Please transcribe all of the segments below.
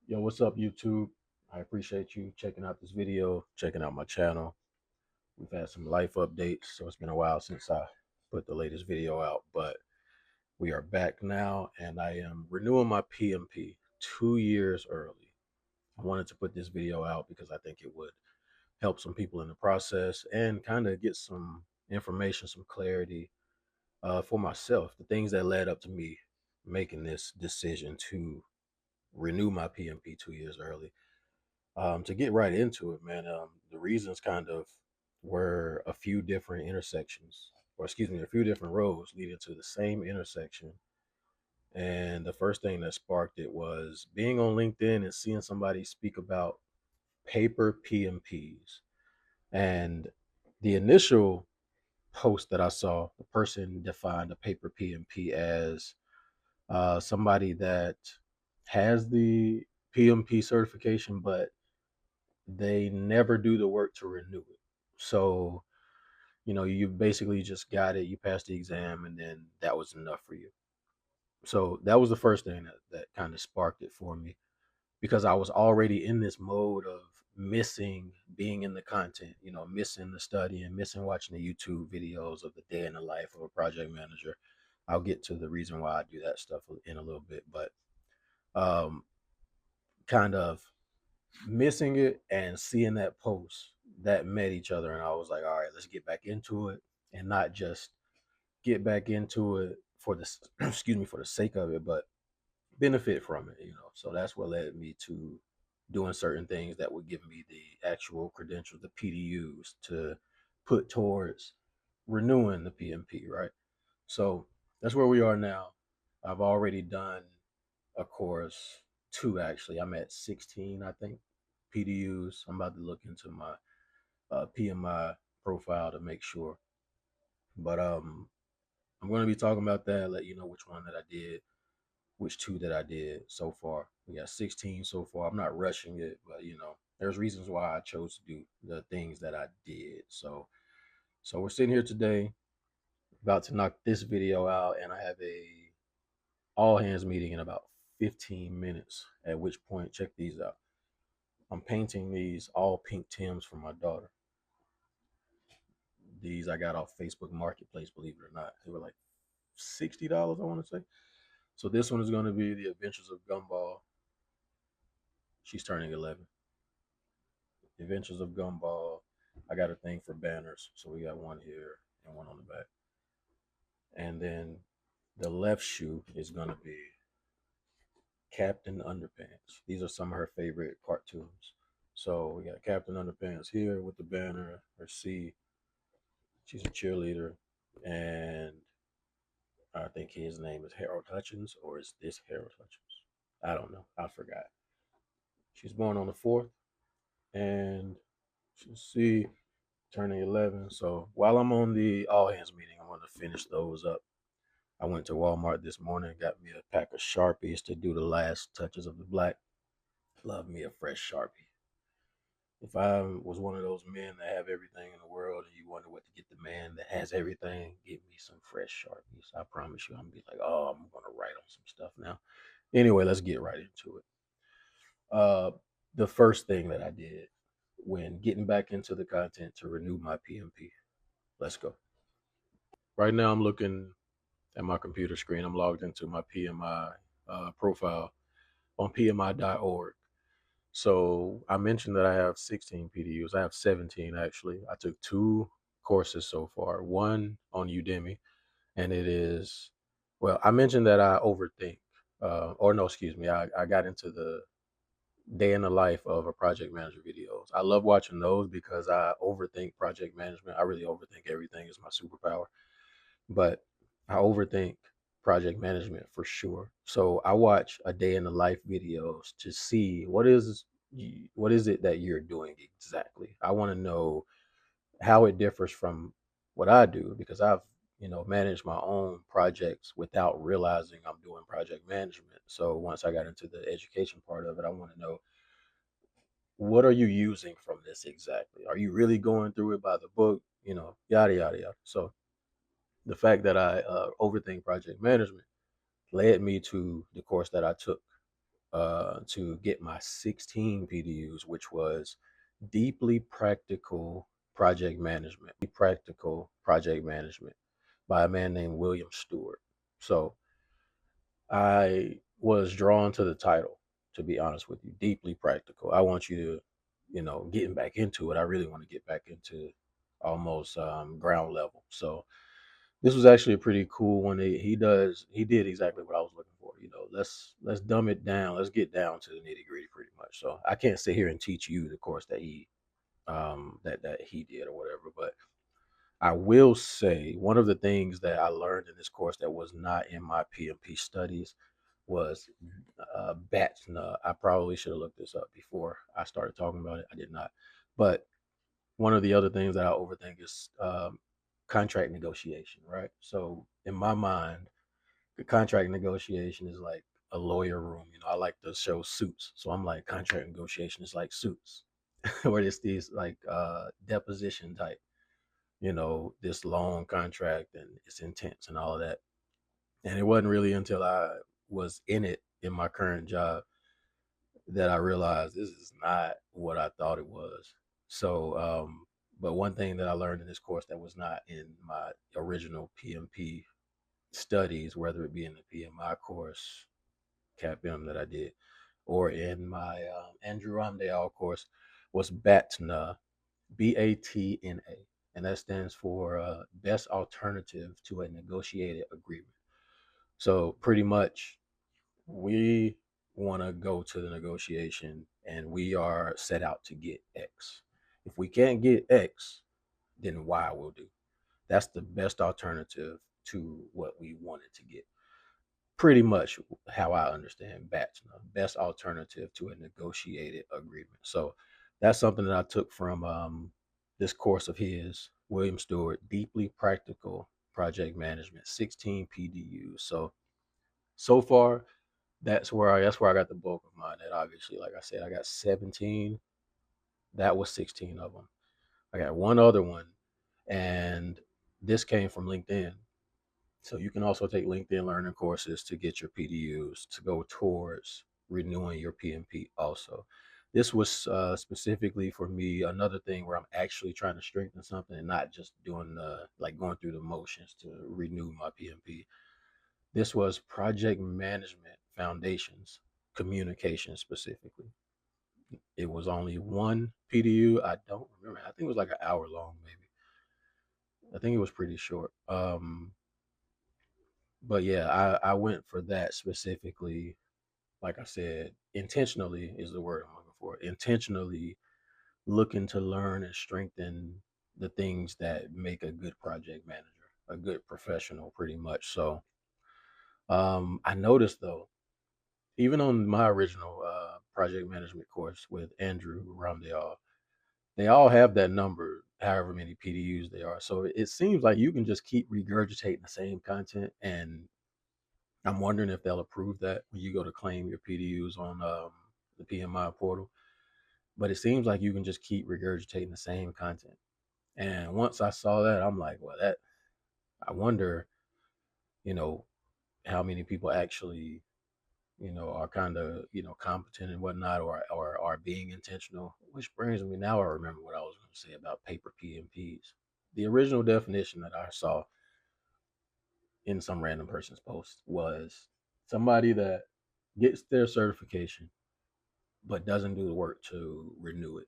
Yo, what's up, YouTube? I appreciate you checking out this video, checking out my channel. We've had some life updates, so it's been a while since I put the latest video out, but we are back now, and I am renewing my PMP 2 years early. I wanted to put this video out because I think it would help some people in the process and kind of get some information, some clarity for myself, the things that led up to me making this decision to renew my PMP 2 years early. To get right into it, man, the reasons kind of were a few different intersections, or excuse me, a few different roads leading to the same intersection. And the first thing that sparked it was being on LinkedIn and seeing somebody speak about paper PMPs. And the initial post that I saw, the person defined a paper PMP as somebody that has the PMP certification, but they never do the work to renew it. So, you basically just got it, you passed the exam, and then that was enough for you. So that was the first thing that kind of sparked it for me because I was already in this mode of missing being in the content, missing the study and missing watching the YouTube videos of the day in the life of a project manager. I'll get to the reason why I do that stuff in a little bit, but um, kind of missing it and seeing that post that met each other, and I was like, all right, let's get back into it, and not just get back into it for the excuse me, for the sake of it, but benefit from it. So that's what led me to doing certain things that would give me the actual credentials, the PDUs, to put towards renewing the PMP, right? So that's where we are now. I've already done a course, two actually. I'm at 16, I think, PDUs. I'm about to look into my PMI profile to make sure. But I'm going to be talking about that, let you know which one that I did, which two that I did so far. We got 16 so far. I'm not rushing it, but there's reasons why I chose to do the things that I did. So we're sitting here today, about to knock this video out, and I have a all hands meeting in about 15 minutes. At which point, check these out. I'm painting these all pink Tims for my daughter. These I got off Facebook Marketplace, believe it or not. They were like $60, I want to say. So this one is going to be The Adventures of Gumball. She's turning 11. Adventures of Gumball. I got a thing for banners, so we got one here and one on the back. And then the left shoe is going to be Captain Underpants. These are some of her favorite cartoons. So we got Captain Underpants here with the banner. Her C, she's a cheerleader, and I think his name is Harold Hutchins, or is this Harold Hutchins? I don't know. I forgot. She's born on the 4th, and she's C, turning 11. So while I'm on the all hands meeting, I want to finish those up. I went to Walmart this morning, got me a pack of Sharpies to do the last touches of the black. Love me a fresh Sharpie. If I was one of those men that have everything in the world and you wonder what to get the man that has everything, get me some fresh Sharpies. I promise you, I'm gonna be like, oh, I'm gonna write on some stuff now. Anyway, let's get right into it. Uh, the first thing that I did when getting back into the content to renew my PMP. Let's go. Right now, I'm looking at my computer screen. I'm logged into my PMI profile on PMI.org. So I mentioned that I have 16 PDUs. I have 17 actually. I took two courses so far, one on Udemy, and it is, well, I mentioned that I overthink, or no, excuse me, I got into the day in the life of a project manager videos. I love watching those because I overthink project management. I really overthink everything is my superpower, but I overthink project management for sure. So I watch a day in the life videos to see what is it that you're doing exactly. I want to know how it differs from what I do because I've managed my own projects without realizing I'm doing project management. So once I got into the education part of it, I want to know, what are you using from this exactly? Are you really going through it by the book? Yada yada yada. So the fact that I overthink project management led me to the course that I took to get my 16 PDUs, which was deeply practical project management, practical project management by a man named William Stewart. So I was drawn to the title, to be honest with you, deeply practical. I want you to, getting back into it. I really want to get back into almost ground level. So this was actually a pretty cool one. He did exactly what I was looking for. Let's dumb it down. Let's get down to the nitty gritty, pretty much. So I can't sit here and teach you the course that he did or whatever, but I will say one of the things that I learned in this course that was not in my PMP studies was B.A.T.N.A. I probably should have looked this up before I started talking about it. I did not. But one of the other things that I overthink is contract negotiation, right? So in my mind, the contract negotiation is like a lawyer room. I like to show Suits. So I'm like, contract negotiation is like Suits, or it's these like deposition type, this long contract and it's intense and all of that. And it wasn't really until I was in it in my current job that I realized this is not what I thought it was. So, but one thing that I learned in this course that was not in my original PMP studies, whether it be in the PMI course, CAPM that I did, or in my Andrew Ramdale course, was B.A.T.N.A, B.A.T.N.A, and that stands for Best Alternative to a Negotiated Agreement. So pretty much, we want to go to the negotiation and we are set out to get X. If we can't get X, then Y will do. That's the best alternative to what we wanted to get. Pretty much how I understand B.A.T.N.A, best alternative to a negotiated agreement. So that's something that I took from this course of his, William Stewart, deeply practical project management, 16 PDUs. So far, that's where I got the bulk of mine. And obviously, like I said, I got 17. That was 16 of them. I got one other one, and this came from LinkedIn. So you can also take LinkedIn learning courses to get your PDUs to go towards renewing your PMP. Also, this was specifically for me another thing where I'm actually trying to strengthen something and not just doing like going through the motions to renew my PMP. This was project management foundations, communication specifically. It was only one PDU. I don't remember. I think it was like an hour long, maybe. I think it was pretty short. But yeah, I went for that specifically. Like I said, intentionally is the word I'm looking for. Intentionally looking to learn and strengthen the things that make a good project manager, a good professional, pretty much. So I noticed though, even on my original project management course with Andrew Ramdale, they all have that number, however many PDUs they are. So it seems like you can just keep regurgitating the same content. And I'm wondering if they'll approve that when you go to claim your PDUs on the PMI portal. But it seems like you can just keep regurgitating the same content. And once I saw that, I'm like, well, I wonder, you know, how many people actually are kind of, competent and whatnot, or are being intentional. Which brings me, now I remember what I was going to say about paper PMPs. The original definition that I saw in some random person's post was somebody that gets their certification but doesn't do the work to renew it.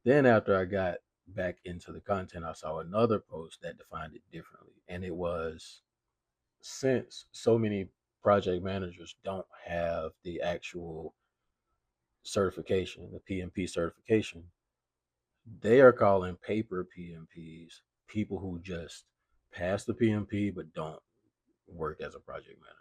Then after I got back into the content, I saw another post that defined it differently, and it was, since so many project managers don't have the actual certification, the PMP certification, they are calling paper PMPs people who just pass the PMP but don't work as a project manager.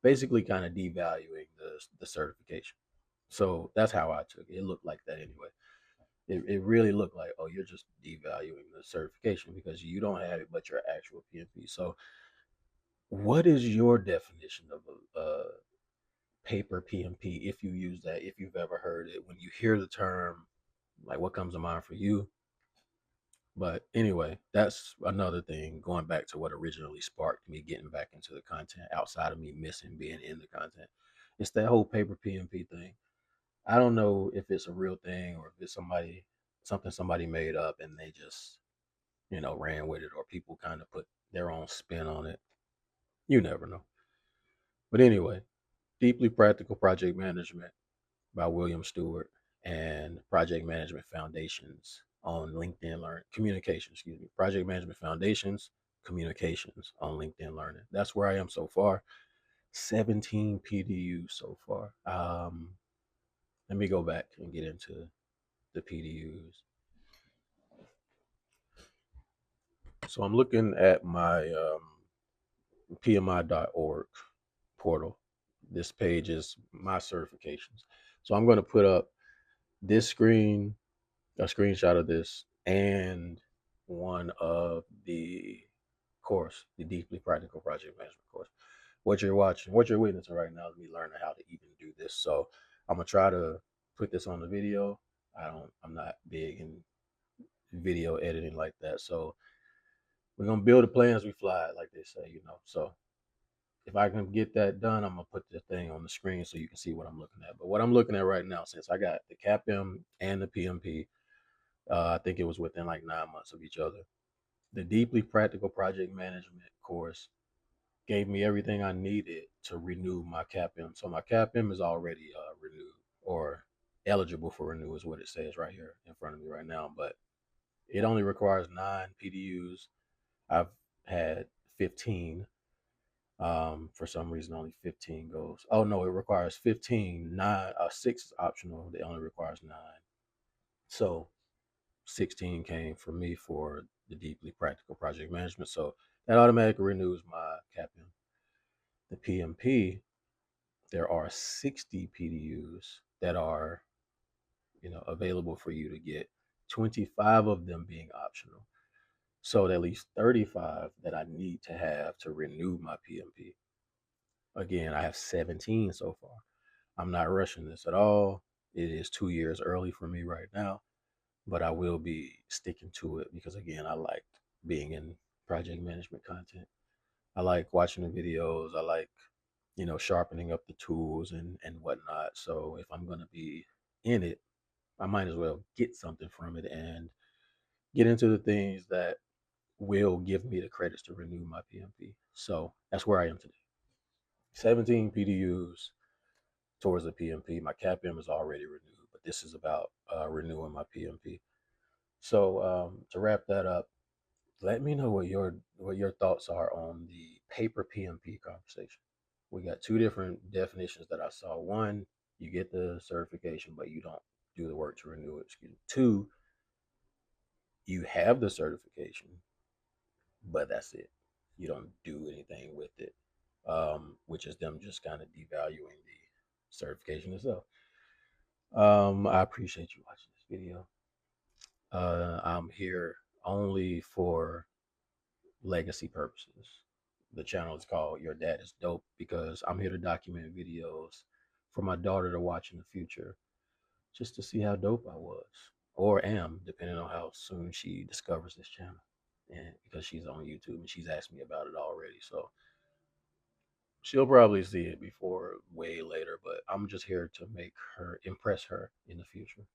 Basically, kind of devaluing the certification. So that's how I took it. It looked like that anyway. It really looked like, oh, you're just devaluing the certification because you don't have it, but your actual PMP. So, what is your definition of a paper PMP, if you use that, if you've ever heard it? When you hear the term, like, what comes to mind for you? But anyway, that's another thing, going back to what originally sparked me getting back into the content outside of me missing being in the content. It's that whole paper PMP thing. I don't know if it's a real thing or if it's something somebody made up and they just, ran with it, or people kind of put their own spin on it. You never know. But anyway, Deeply Practical Project Management by William Stewart and Project Management Foundations on LinkedIn Learn Communication, excuse me. Project Management Foundations, Communications on LinkedIn Learning. That's where I am so far. 17 PDUs so far. Let me go back and get into the PDUs. So I'm looking at my PMI.org portal. This page is my certifications. So I'm going to put up this screen, a screenshot of this, and one of the course, the Deeply Practical Project Management course. What you're watching, what you're witnessing right now is me learning how to even do this. So I'm gonna try to put this on the video. I'm not big in video editing like that. So we're gonna build a plane as we fly, like they say. So if I can get that done, I'm gonna put the thing on the screen so you can see what I'm looking at. But what I'm looking at right now, since I got the CAPM and the PMP, I think it was within like 9 months of each other. The Deeply Practical Project Management course gave me everything I needed to renew my CAPM. So my CAPM is already renewed, or eligible for renew is what it says right here in front of me right now. But it only requires 9 PDUs. I've had 15. For some reason, only 15 goes. Oh no, it requires 15. 6 is optional. It only requires 9. So 16 came for me for the Deeply Practical Project Management. So that automatically renews my CAPM. The PMP, there are 60 PDUs that are, available for you to get, 25 of them being optional. So at least 35 that I need to have to renew my PMP. Again, I have 17 so far. I'm not rushing this at all. It is 2 years early for me right now, but I will be sticking to it because, again, I like being in project management content. I like watching the videos. I like, sharpening up the tools and whatnot. So if I'm going to be in it, I might as well get something from it and get into the things that will give me the credits to renew my PMP. So that's where I am today. 17 PDUs towards the PMP. My CAPM is already renewed, but this is about renewing my PMP. So to wrap that up, let me know what your thoughts are on the paper PMP conversation. We got two different definitions that I saw. One, you get the certification, but you don't do the work to renew it. Excuse me. Two, you have the certification, but that's it. You don't do anything with it, which is them just kind of devaluing the certification itself. I appreciate you watching this video. I'm here only for legacy purposes. The channel is called Your Dad is Dope because I'm here to document videos for my daughter to watch in the future, just to see how dope I was or am, depending on how soon she discovers this channel. And because she's on YouTube and she's asked me about it already, so she'll probably see it before way later. But I'm just here to impress her in the future,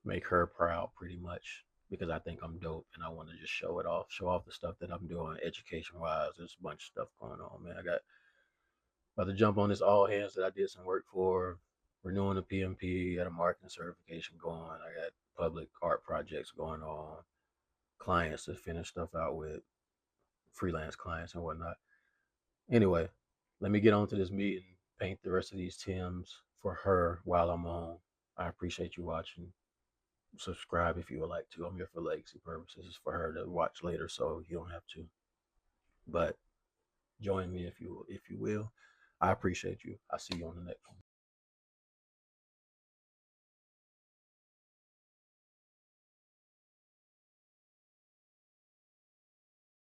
make her proud, pretty much, because I think I'm dope and I want to just show off the stuff that I'm doing education wise. There's a bunch of stuff going on, man. I got about to jump on this all hands that I did some work for, renewing the PMP, got a marketing certification going. I got public art projects going on, clients to finish stuff out with, freelance clients and whatnot. Anyway, let me get on to this meet and paint the rest of these Tims for her while I'm on. I appreciate you watching. Subscribe if you would like to. I'm here for legacy purposes. It's for her to watch later, so you don't have to. But join me if you will. I appreciate you. I'll see you on the next one.